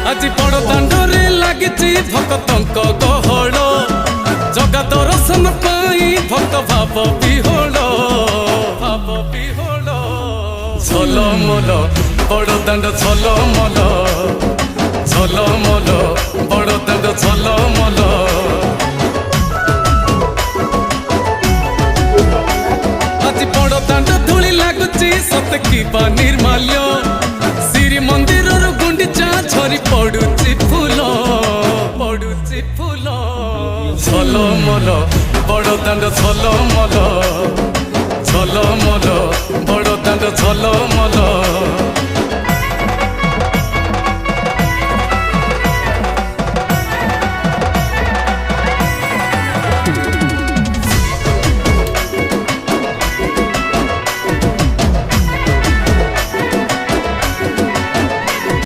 আজি বড় দাଣ୍ଡরে লাগিছি ভক্তଙ୍କ গহଳ জগা দর্শন পাই ভক্ত ভাব বিহোଳ ঝলমল বড় দাণ্ড ঝলমল ঝলমল বড় দাণ্ড ঝলমল আজি বড় দাণ্ড ধূলি লাগুছি সতে কিবা নির্মাল্য শ্রী মন্দিরর গুন্ডিচা ঝরি পড়ুছি ফুল ঝলমল বড় দাণ্ড ঝলমল ঝলমল বড় দাণ্ড ঝলমল।